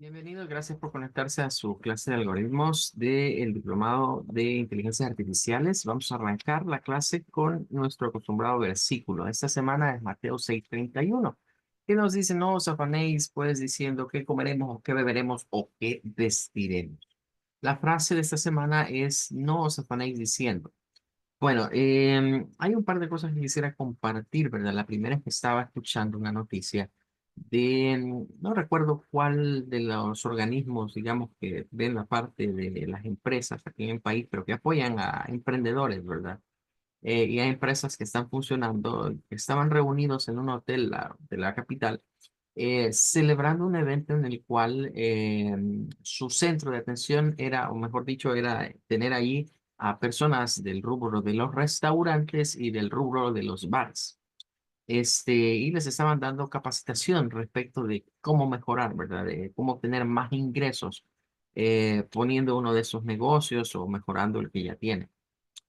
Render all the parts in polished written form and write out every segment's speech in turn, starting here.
Bienvenido, gracias por conectarse a su clase de algoritmos del Diplomado de Inteligencias Artificiales. Vamos a arrancar la clase con nuestro acostumbrado versículo. Esta semana es Mateo 6:31, que nos dice: no os afanéis pues diciendo qué comeremos o qué beberemos o qué vestiremos. La frase de esta semana es: no os afanéis diciendo. Bueno, hay un par de cosas que quisiera compartir, ¿verdad? La primera es que estaba escuchando una noticia de, no recuerdo cuál de los organismos, digamos, que ven la parte de las empresas aquí en el país, pero que apoyan a emprendedores, ¿verdad? Y hay empresas que están funcionando, que estaban reunidos en un hotel de la capital, celebrando un evento en el cual su centro de atención era, o mejor dicho, era tener ahí a personas del rubro de los restaurantes y del rubro de los bares. Y les estaban dando capacitación respecto de cómo mejorar, ¿verdad? De cómo obtener más ingresos, poniendo uno de esos negocios o mejorando el que ya tiene.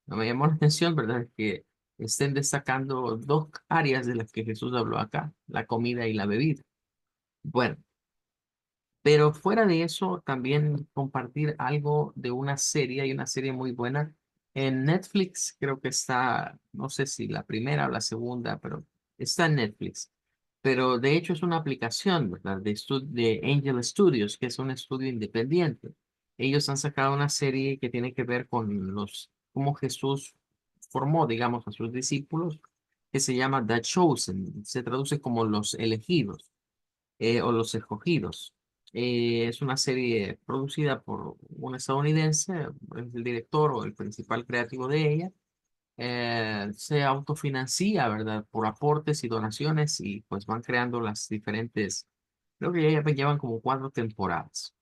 No me llamó la atención, ¿verdad? Que estén destacando dos áreas de las que Jesús habló acá: la comida y la bebida. Bueno, pero fuera de eso, también compartir algo de una serie, hay una serie muy buena en Netflix, creo que está, no sé si la primera o la segunda, pero está en Netflix. Pero de hecho es una aplicación, ¿verdad? De Angel Studios, que es un estudio independiente. Ellos han sacado una serie que tiene que ver con cómo Jesús formó, digamos, a sus discípulos, que se llama The Chosen, se traduce como los elegidos o Los Escogidos. Es una serie producida por un estadounidense, es el director o el principal creativo de ella. Se autofinancia, ¿verdad? Por aportes y donaciones, y pues van creando las diferentes, creo que ya llevan como 4 temporadas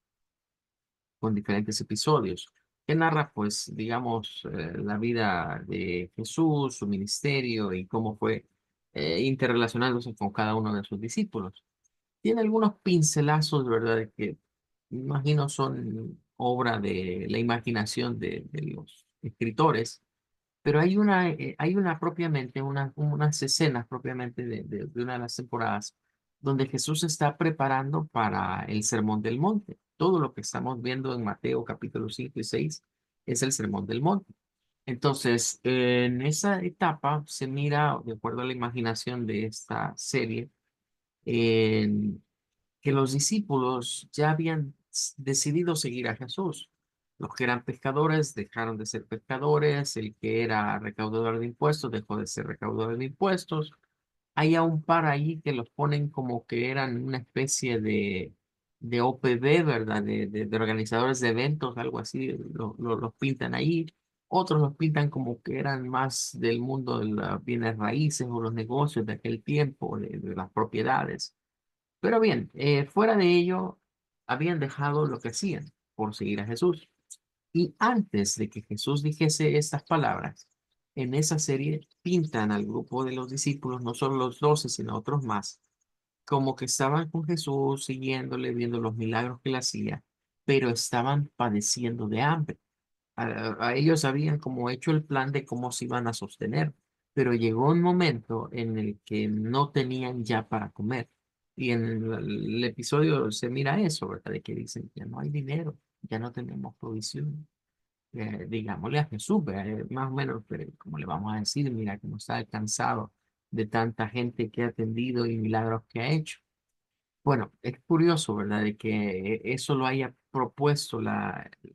con diferentes episodios que narra, pues, digamos, la vida de Jesús, su ministerio y cómo fue interrelacionándose con cada uno de sus discípulos. Tiene algunos pincelazos, ¿verdad? De que imagino son obra de la imaginación de los escritores, pero hay una propiamente, unas escenas propiamente de una de las temporadas donde Jesús está preparando para el Sermón del Monte. Todo lo que estamos viendo en Mateo capítulo 5 y 6 es el Sermón del Monte. Entonces, en esa etapa se mira, de acuerdo a la imaginación de esta serie, que los discípulos ya habían decidido seguir a Jesús. Los que eran pescadores dejaron de ser pescadores, el que era recaudador de impuestos dejó de ser recaudador de impuestos. Hay a un par ahí que los ponen como que eran una especie de OPB, ¿verdad? De organizadores de eventos, algo así, los pintan ahí. Otros los pintan como que eran más del mundo de las bienes raíces o los negocios de aquel tiempo, de las propiedades. Pero bien, fuera de ello, habían dejado lo que hacían por seguir a Jesús. Y antes de que Jesús dijese estas palabras, en esa serie pintan al grupo de los discípulos, no solo los 12, sino otros más, como que estaban con Jesús, siguiéndole, viendo los milagros que él hacía, pero estaban padeciendo de hambre. A ellos habían como hecho el plan de cómo se iban a sostener, pero llegó un momento en el que no tenían ya para comer. Y en el episodio se mira eso, ¿verdad? De que dicen: ya no hay dinero, ya no tenemos provisión. Digámosle a Jesús, ¿verdad? Más o menos, pero como le vamos a decir, mira cómo está cansado de tanta gente que ha atendido y milagros que ha hecho. Bueno, es curioso, ¿verdad? De que eso lo haya propuesto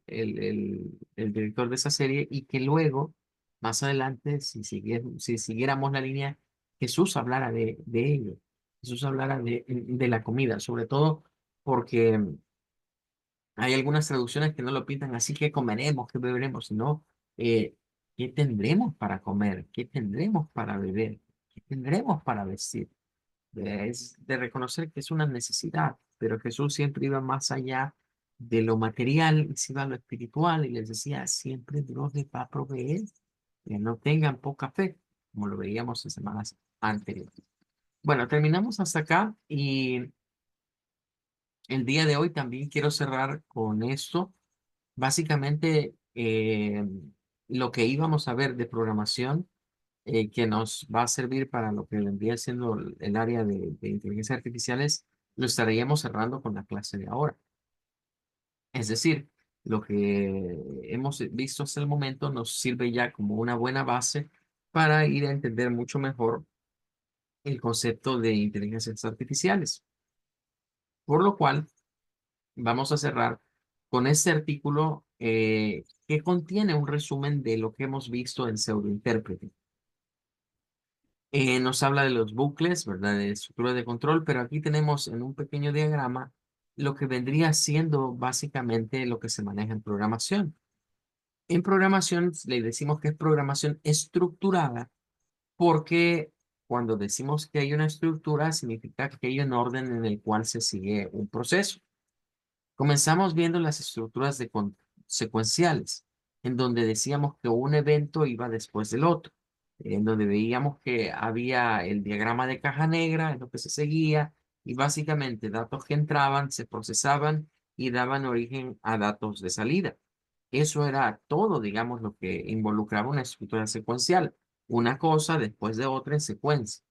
el director de esa serie, y que luego, más adelante, si siguiéramos la línea, Jesús hablara de ello. Jesús hablara de la comida, sobre todo porque hay algunas traducciones que no lo pintan así: que comeremos, que beberemos, sino eh, qué tendremos para comer, qué tendremos para beber, qué tendremos para vestir. Es de reconocer que es una necesidad, pero Jesús siempre iba más allá de lo material, se iba a lo espiritual y les decía: siempre Dios les va a proveer, que no tengan poca fe, como lo veíamos en semanas anteriores. Bueno, terminamos hasta acá, y el día de hoy también quiero cerrar con esto. Básicamente, lo que íbamos a ver de programación, que nos va a servir para lo que vendría siendo el área de inteligencia artificiales, lo estaríamos cerrando con la clase de ahora. Es decir, lo que hemos visto hasta el momento nos sirve ya como una buena base para ir a entender mucho mejor el concepto de inteligencias artificiales. Por lo cual, vamos a cerrar con este artículo que contiene un resumen de lo que hemos visto en pseudointérprete. Nos habla de los bucles, ¿verdad? De estructura de control, pero aquí tenemos en un pequeño diagrama lo que vendría siendo básicamente lo que se maneja en programación. En programación le decimos que es programación estructurada porque cuando decimos que hay una estructura significa que hay un orden en el cual se sigue un proceso. Comenzamos viendo las estructuras secuenciales, en donde decíamos que un evento iba después del otro, en donde veíamos que había el diagrama de caja negra, en lo que se seguía, y básicamente datos que entraban se procesaban y daban origen a datos de salida. Eso era todo, digamos, lo que involucraba una estructura secuencial, una cosa después de otra en secuencia.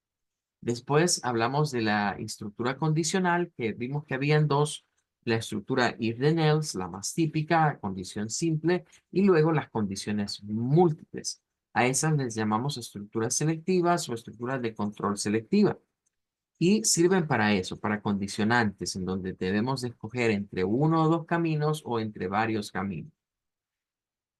Después hablamos de la estructura condicional, que vimos que habían dos, la estructura if then else, la más típica, condición simple, y luego las condiciones múltiples. A esas les llamamos estructuras selectivas o estructuras de control selectiva. Y sirven para eso, para condicionantes, en donde debemos de escoger entre uno o dos caminos o entre varios caminos.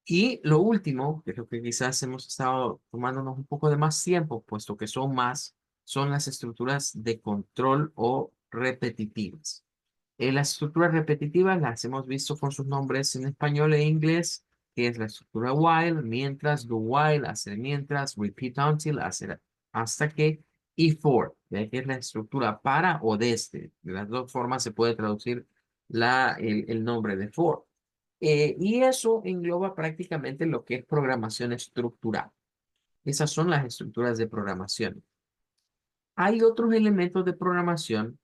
Y lo último, que es lo que quizás hemos estado tomándonos un poco de más tiempo, puesto que son más, son las estructuras de control o repetitivas. Las estructuras repetitivas las hemos visto con sus nombres en español e inglés, que es la estructura while, mientras, do while, hacer mientras, repeat until, hacer hasta que, y for, que es la estructura para o desde. De las dos formas se puede traducir el nombre de for. Y eso engloba prácticamente lo que es programación estructural. Esas son las estructuras de programación. Hay otros elementos de programación,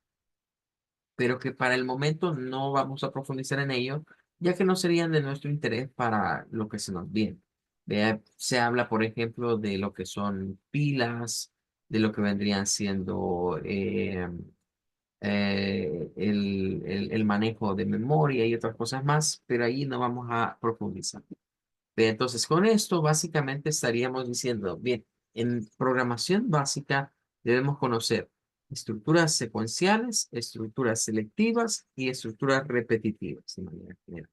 pero que para el momento no vamos a profundizar en ello, ya que no serían de nuestro interés para lo que se nos viene. Se habla, por ejemplo, de lo que son pilas, de lo que vendrían siendo el manejo de memoria y otras cosas más, pero ahí no vamos a profundizar. Bien, entonces, con esto básicamente estaríamos diciendo, bien, en programación básica debemos conocer estructuras secuenciales, estructuras selectivas y estructuras repetitivas de manera general.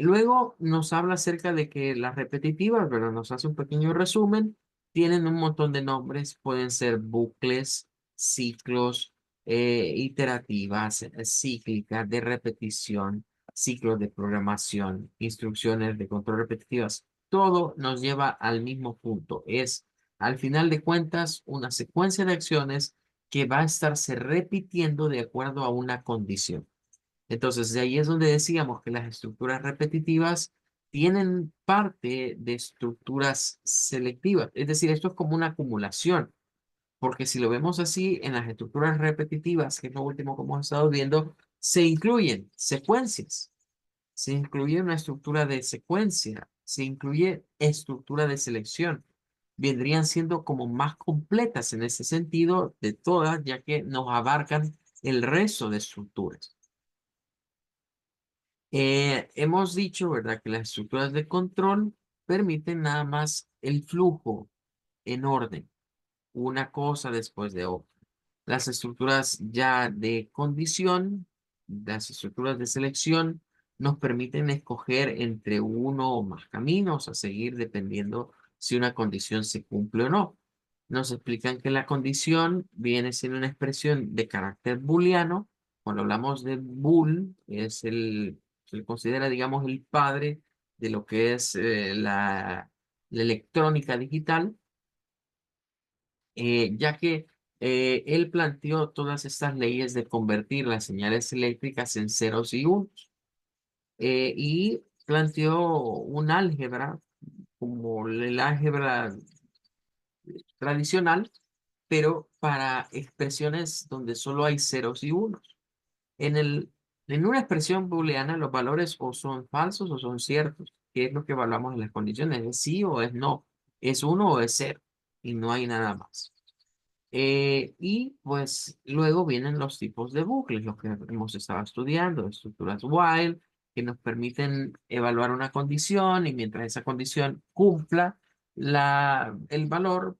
Luego nos habla acerca de que las repetitivas, ¿verdad? Nos hace un pequeño resumen. Tienen un montón de nombres. Pueden ser bucles, ciclos, iterativas, cíclicas, de repetición, ciclos de programación, instrucciones de control repetitivas. Todo nos lleva al mismo punto. Es, al final de cuentas, una secuencia de acciones que va a estarse repitiendo de acuerdo a una condición. Entonces, de ahí es donde decíamos que las estructuras repetitivas tienen parte de estructuras selectivas. Es decir, esto es como una acumulación, porque si lo vemos así, en las estructuras repetitivas, que es lo último que hemos estado viendo, se incluyen secuencias, se incluye una estructura de secuencia, se incluye estructura de selección. Vendrían siendo como más completas en ese sentido de todas, ya que nos abarcan el resto de estructuras. Hemos dicho, ¿verdad?, que las estructuras de control permiten nada más el flujo en orden, una cosa después de otra. Las estructuras ya de condición, las estructuras de selección, nos permiten escoger entre uno o más caminos a seguir dependiendo si una condición se cumple o no. Nos explican que la condición viene siendo una expresión de carácter booleano. Cuando hablamos de bool, se le considera, digamos, el padre de lo que es la electrónica digital, ya que él planteó todas estas leyes de convertir las señales eléctricas en ceros y unos, y planteó un álgebra como el álgebra tradicional, pero para expresiones donde solo hay ceros y unos. En en una expresión booleana, los valores o son falsos o son ciertos, que es lo que evaluamos en las condiciones, es sí o es no, es uno o es cero, y no hay nada más. Y pues luego vienen los tipos de bucles, los que hemos estado estudiando, estructuras while, que nos permiten evaluar una condición y mientras esa condición cumpla el valor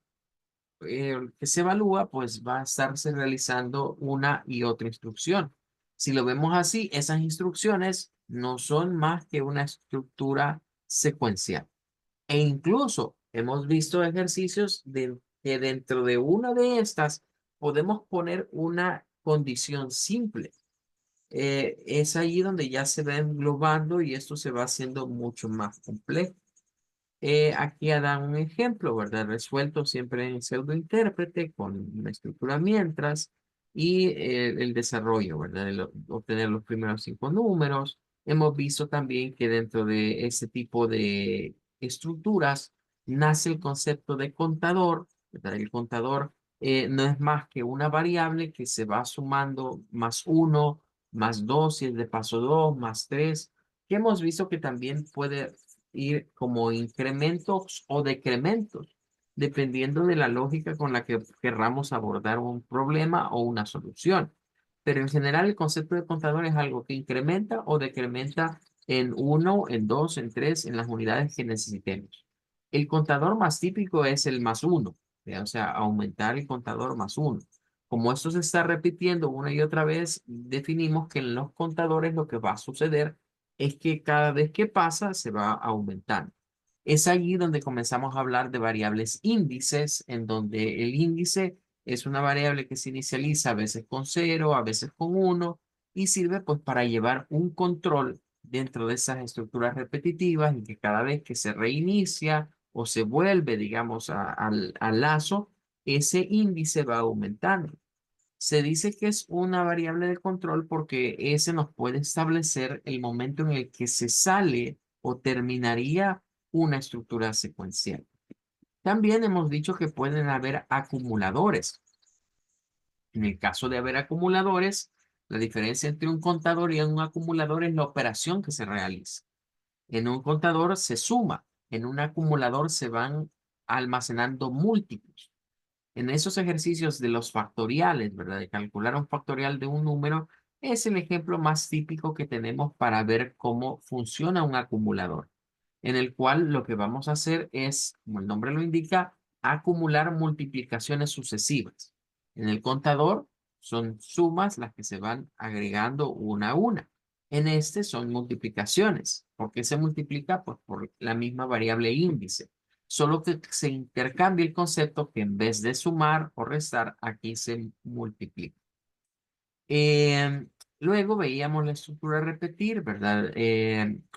que se evalúa, pues va a estarse realizando una y otra instrucción. Si lo vemos así, esas instrucciones no son más que una estructura secuencial. E incluso hemos visto ejercicios de que dentro de una de estas podemos poner una condición simple. Es ahí donde ya se va englobando y esto se va haciendo mucho más complejo. Aquí dan un ejemplo, ¿verdad? Resuelto siempre en pseudointérprete con una estructura mientras y el desarrollo, ¿verdad? Obtener los primeros 5 números. Hemos visto también que dentro de ese tipo de estructuras nace el concepto de contador, ¿verdad? El contador no es más que una variable que se va sumando +1, +2, si es de paso 2, +3, que hemos visto que también puede ir como incrementos o decrementos, dependiendo de la lógica con la que querramos abordar un problema o una solución. Pero en general el concepto de contador es algo que incrementa o decrementa en 1, en 2, en 3, en las unidades que necesitemos. El contador más típico es el +1, o sea, aumentar el contador +1. Como esto se está repitiendo una y otra vez, definimos que en los contadores lo que va a suceder es que cada vez que pasa se va aumentando. Es allí donde comenzamos a hablar de variables índices, en donde el índice es una variable que se inicializa a veces con 0, a veces con 1, y sirve pues para llevar un control dentro de esas estructuras repetitivas y que cada vez que se reinicia o se vuelve, digamos, al lazo, ese índice va aumentando. Se dice que es una variable de control porque ese nos puede establecer el momento en el que se sale o terminaría una estructura secuencial. También hemos dicho que pueden haber acumuladores. En el caso de haber acumuladores, la diferencia entre un contador y un acumulador es la operación que se realiza. En un contador se suma, en un acumulador se van almacenando múltiplos. En esos ejercicios de los factoriales, ¿verdad? De calcular un factorial de un número, es el ejemplo más típico que tenemos para ver cómo funciona un acumulador, en el cual lo que vamos a hacer es, como el nombre lo indica, acumular multiplicaciones sucesivas. En el contador son sumas las que se van agregando una a una. En este son multiplicaciones. ¿Por qué se multiplica? Pues por la misma variable índice. Solo que se intercambia el concepto que en vez de sumar o restar, aquí se multiplica. Eh, Luego veíamos la estructura repetir, ¿verdad?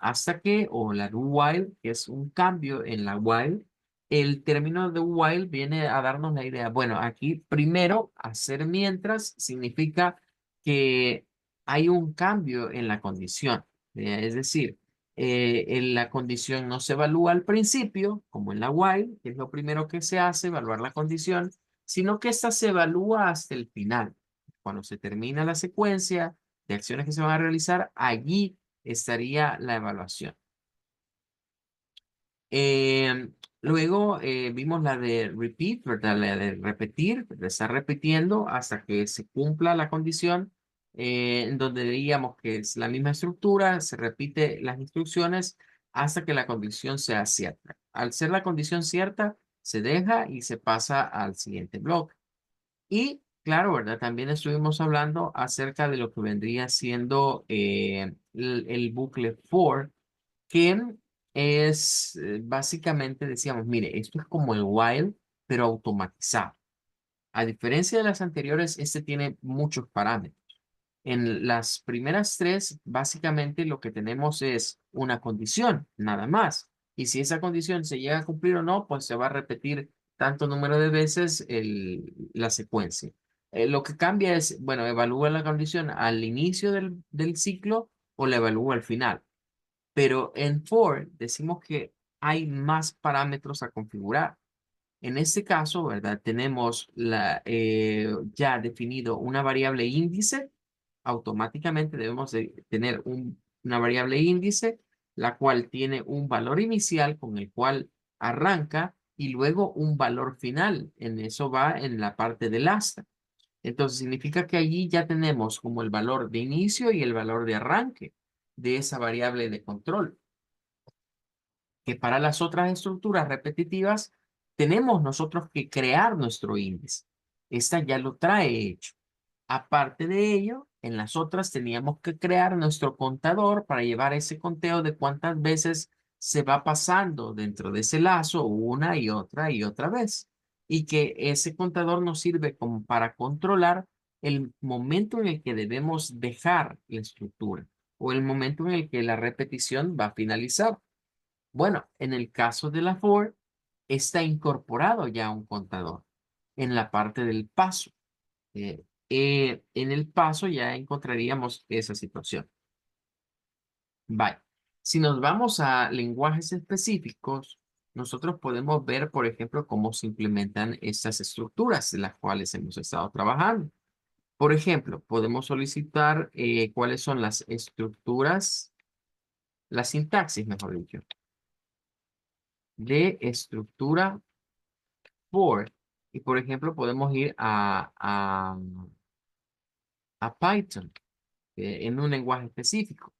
Hasta que, o la do while, que es un cambio en la while. El término de while viene a darnos la idea. Bueno, aquí primero, hacer mientras significa que hay un cambio en la condición. Es decir, la condición no se evalúa al principio, como en la while, que es lo primero que se hace, evaluar la condición, sino que esta se evalúa hasta el final. Cuando se termina la secuencia de acciones que se van a realizar, allí estaría la evaluación. Luego vimos la de repeat, ¿verdad? La de repetir, de estar repitiendo hasta que se cumpla la condición, en donde veíamos que es la misma estructura, se repite las instrucciones hasta que la condición sea cierta. Al ser la condición cierta, se deja y se pasa al siguiente bloque. Y claro, ¿verdad? También estuvimos hablando acerca de lo que vendría siendo el bucle for, que es básicamente, decíamos, mire, esto es como el while, pero automatizado. A diferencia de las anteriores, este tiene muchos parámetros. En las primeras tres, básicamente lo que tenemos es una condición, nada más. Y si esa condición se llega a cumplir o no, pues se va a repetir tanto número de veces la secuencia. Lo que cambia es, bueno, evalúa la condición al inicio del ciclo o la evalúa al final. Pero en for decimos que hay más parámetros a configurar. En este caso, ¿verdad? Tenemos ya definido una variable índice. Automáticamente debemos de tener una variable índice, la cual tiene un valor inicial con el cual arranca y luego un valor final. En eso va en la parte del asta. Entonces significa que allí ya tenemos como el valor de inicio y el valor de arranque de esa variable de control. Que para las otras estructuras repetitivas tenemos nosotros que crear nuestro índice. Esta ya lo trae hecho. Aparte de ello, en las otras teníamos que crear nuestro contador para llevar ese conteo de cuántas veces se va pasando dentro de ese lazo una y otra vez. Y que ese contador nos sirve como para controlar el momento en el que debemos dejar la estructura o el momento en el que la repetición va a finalizar. Bueno, en el caso de la for, está incorporado ya un contador en la parte del paso. En el paso ya encontraríamos esa situación. Vale. Si nos vamos a lenguajes específicos, nosotros podemos ver, por ejemplo, cómo se implementan estas estructuras de las cuales hemos estado trabajando. Por ejemplo, podemos solicitar cuáles son las estructuras, la sintaxis, mejor dicho, de estructura for. Y, por ejemplo, podemos ir a Python. En un lenguaje específico.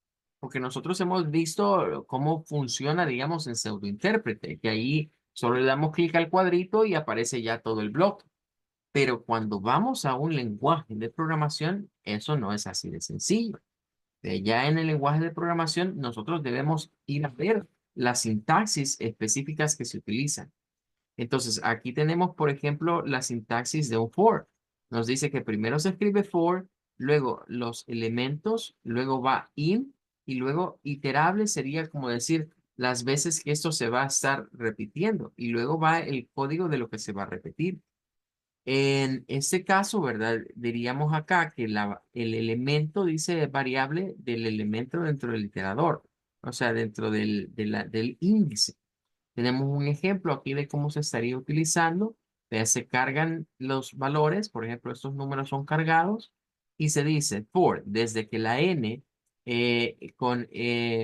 Porque nosotros hemos visto cómo funciona, digamos, en pseudointérprete, que ahí solo le damos clic al cuadrito y aparece ya todo el bloque. Pero cuando vamos a un lenguaje de programación, eso no es así de sencillo. Ya en el lenguaje de programación, nosotros debemos ir a ver las sintaxis específicas que se utilizan. Entonces, aquí tenemos, por ejemplo, la sintaxis de un for. Nos dice que primero se escribe for, luego los elementos, luego va in, y luego iterable sería como decir las veces que esto se va a estar repitiendo, y luego va el código de lo que se va a repetir. En este caso, ¿verdad? Diríamos acá que el elemento dice variable del elemento dentro del iterador, o sea, dentro del índice. Tenemos un ejemplo aquí de cómo se estaría utilizando. Se cargan los valores, por ejemplo, estos números son cargados y se dice for, desde que la n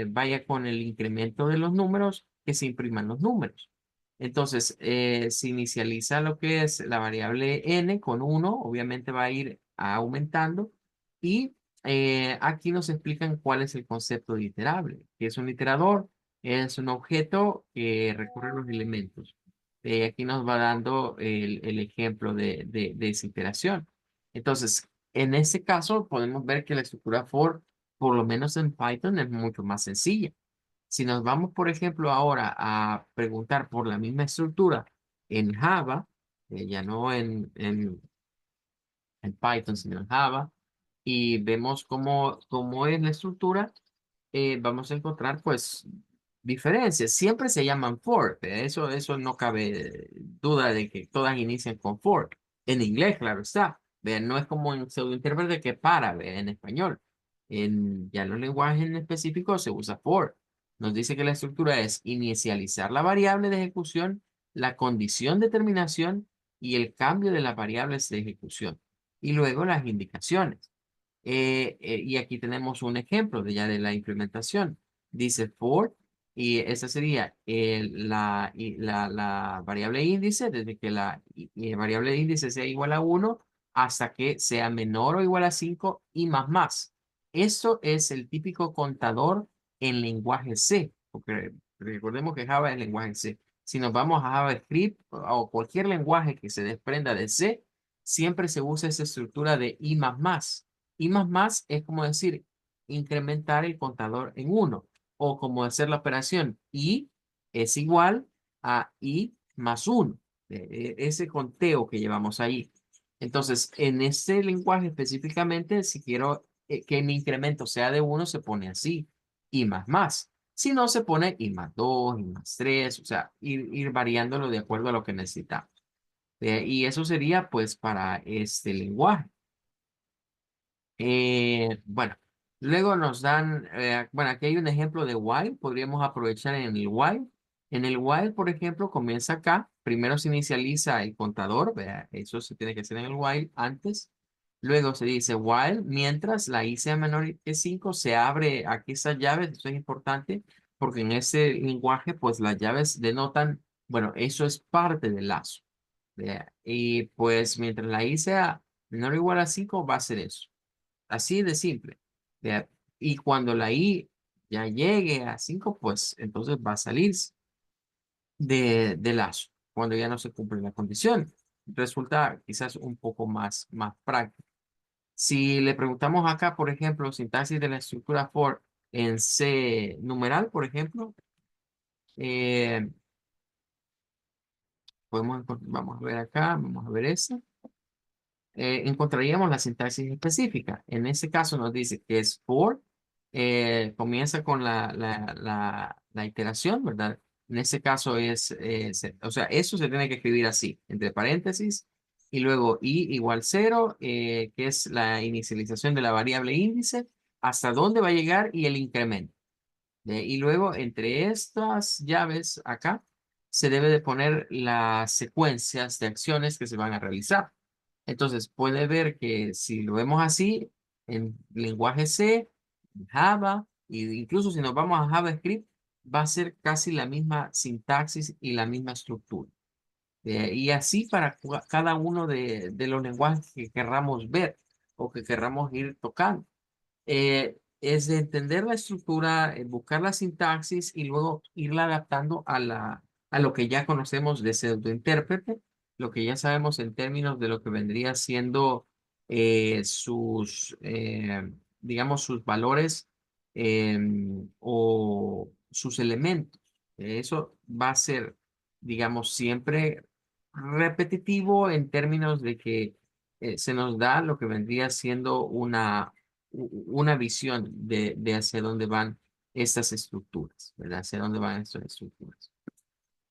vaya con el incremento de los números, que se impriman los números. Entonces, se inicializa lo que es la variable n con 1, obviamente va a ir aumentando y aquí nos explican cuál es el concepto de iterable, que es un iterador, es un objeto que recorre los elementos. Aquí nos va dando el ejemplo de esa iteración. Entonces, en este caso podemos ver que la estructura for, por lo menos en Python, es mucho más sencilla. Si nos vamos, por ejemplo, ahora a preguntar por la misma estructura en Java, ya no en Python, sino en Java, y vemos cómo es la estructura, vamos a encontrar pues diferencias. Siempre se llaman for, eso no cabe duda de que todas inician con for. En inglés, claro está. Vean, no es como en pseudointérprete que para, vean, en español. Ya en los lenguajes en específico se usa for. Nos dice que la estructura es inicializar la variable de ejecución, la condición de terminación y el cambio de las variables de ejecución. Y luego las indicaciones. Y aquí tenemos un ejemplo de ya de la implementación. Dice for, y esa sería la variable índice, desde que variable de índice sea igual a 1 hasta que sea menor o igual a 5 y más más. Eso es el típico contador en lenguaje C, porque recordemos que Java es lenguaje C. Si nos vamos a JavaScript o cualquier lenguaje que se desprenda de C, siempre se usa esa estructura de I más más. I más más es como decir incrementar el contador en 1 o como hacer la operación I es igual a I más 1. Ese conteo que llevamos ahí. Entonces, en este lenguaje específicamente, si quiero que mi incremento sea de 1, se pone así, I más más. Si no, se pone I más 2, I más 3, o sea, ir variándolo de acuerdo a lo que necesitamos. Y eso sería pues para este lenguaje. Bueno, luego nos dan, bueno, aquí hay un ejemplo de while, podríamos aprovechar en el while. En el while, por ejemplo, comienza acá, primero se inicializa el contador, vea, eso se tiene que hacer en el while antes. Luego se dice while, mientras la i sea menor que 5, se abre aquí estas llaves, eso es importante, porque en ese lenguaje, pues las llaves denotan Bueno, eso es parte del lazo. ¿Vea? Y pues mientras la i sea menor o igual a 5 va a ser eso. Así de simple. ¿Vea? Y cuando la i ya llegue a 5 pues entonces va a salir de lazo, cuando ya no se cumple la condición. Resulta quizás un poco más práctico. Si le preguntamos acá, por ejemplo, sintaxis de la estructura for en C numeral, por ejemplo, eh, vamos a ver acá, vamos a ver eso. Encontraríamos la sintaxis específica. En ese caso nos dice que es for, comienza con la iteración, ¿verdad? En ese caso o sea, eso se tiene que escribir así, entre paréntesis, y luego i igual 0, que es la inicialización de la variable índice, hasta dónde va a llegar y el incremento. Y luego entre estas llaves acá, se debe de poner las secuencias de acciones que se van a realizar. Entonces, puede ver que si lo vemos así, en lenguaje C, Java, e incluso si nos vamos a JavaScript, va a ser casi la misma sintaxis y la misma estructura. Y así para cada uno de los lenguajes que querramos ver o que querramos ir tocando. Es de entender la estructura, buscar la sintaxis y luego irla adaptando a lo que ya conocemos de pseudointérprete, lo que ya sabemos en términos de lo que vendría siendo digamos, sus valores o sus elementos. Eso va a ser, digamos, siempre repetitivo en términos de que se nos da lo que vendría siendo una visión de hacia dónde van estas estructuras, ¿verdad? Hacia dónde van estas estructuras.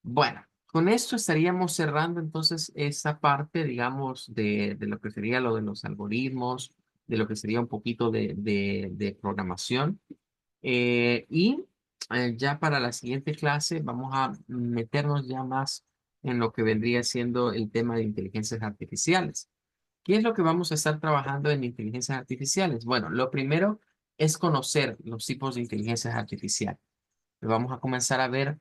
Bueno, con esto estaríamos cerrando entonces esta parte, digamos, de lo que sería lo de los algoritmos, de lo que sería un poquito de programación. Ya para la siguiente clase vamos a meternos ya más en lo que vendría siendo el tema de inteligencias artificiales. ¿Qué es lo que vamos a estar trabajando en inteligencias artificiales? Bueno, lo primero es conocer los tipos de inteligencias artificiales. Vamos a comenzar a ver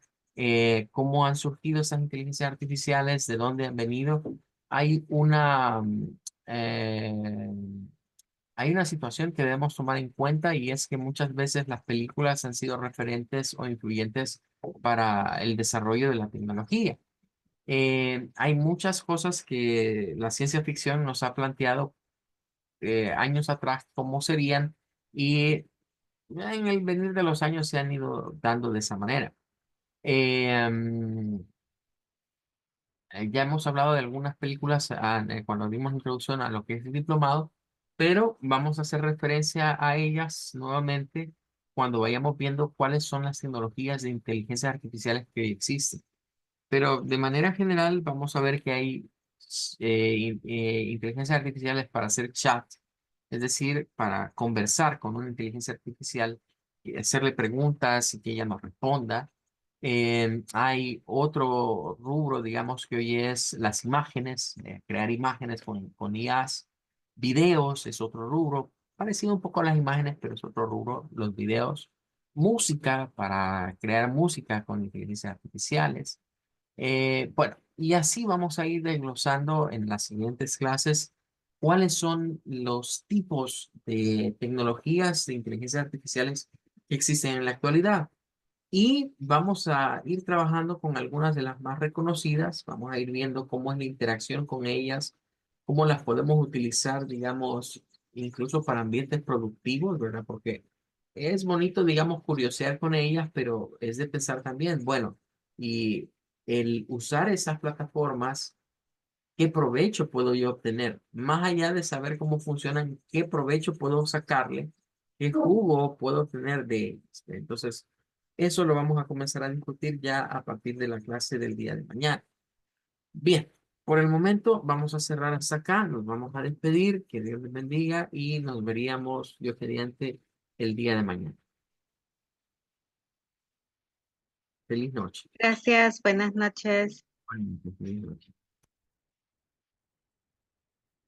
cómo han surgido esas inteligencias artificiales, de dónde han venido. Hay una, eh, hay una situación que debemos tomar en cuenta y es que muchas veces las películas han sido referentes o influyentes para el desarrollo de la tecnología. Hay muchas cosas que la ciencia ficción nos ha planteado años atrás cómo serían y en el venir de los años se han ido dando de esa manera. Eh, mm, ya hemos hablado de algunas películas cuando dimos introducción a lo que es el diplomado, pero vamos a hacer referencia a ellas nuevamente cuando vayamos viendo cuáles son las tecnologías de inteligencia artificiales que existen. Pero de manera general vamos a ver que hay inteligencias artificiales para hacer chat, es decir, para conversar con una inteligencia artificial y hacerle preguntas y que ella nos responda. Hay otro rubro, digamos, que hoy es las imágenes, crear imágenes con IAs. Videos es otro rubro, parecido un poco a las imágenes, pero es otro rubro, los videos. Música, para crear música con inteligencias artificiales. Bueno, y así vamos a ir desglosando en las siguientes clases cuáles son los tipos de tecnologías de inteligencia artificiales que existen en la actualidad. Y vamos a ir trabajando con algunas de las más reconocidas, vamos a ir viendo cómo es la interacción con ellas, cómo las podemos utilizar, digamos, incluso para ambientes productivos, ¿verdad? Porque es bonito, digamos, curiosear con ellas, pero es de pensar también, bueno, y el usar esas plataformas, ¿qué provecho puedo yo obtener? Más allá de saber cómo funcionan, ¿qué provecho puedo sacarle? ¿Qué jugo puedo obtener de ellas? Entonces, eso lo vamos a comenzar a discutir ya a partir de la clase del día de mañana. Bien, por el momento vamos a cerrar hasta acá, nos vamos a despedir, que Dios les bendiga y nos veríamos, Dios mediante, el día de mañana. Feliz noche. Gracias, buenas noches. Feliz noche.